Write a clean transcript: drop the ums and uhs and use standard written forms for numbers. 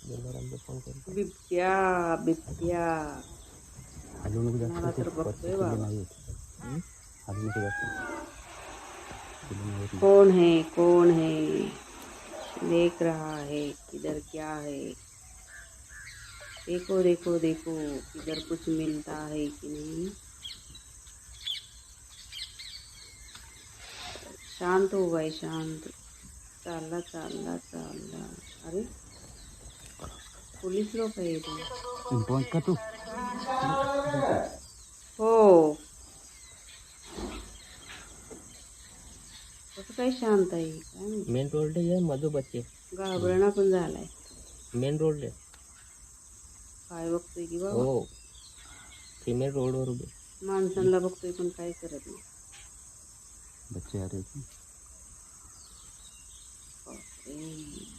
जनावरांचा फोन करतो. बिबट्या बिबट्या हलू नको मला जास्त तर ते बघतोय किल्ले बाबा. नाही होत. हलू नको जास्त किल्ले नाही होत. कौन है देख रहा है किधर क्या है, देखो देखो देखो किधर कुछ मिलता है कि नहीं। शांत हो भाई शांत. चालला चालला चालला. अरे पोलीस लोक आहे इथे. पहुंच का तू हो कसं काय शांत आहे काय माहिती. मेन रोड आहे मधु बच्चे. घाबरणा पण झालाय. मेन रोड आहे. काय बघतोय की बाबा. हो फिमेल रोडवर उभे. माणसांना बघतोय पण काय करत नाही. बच्चे आ रहे थे. बापरे.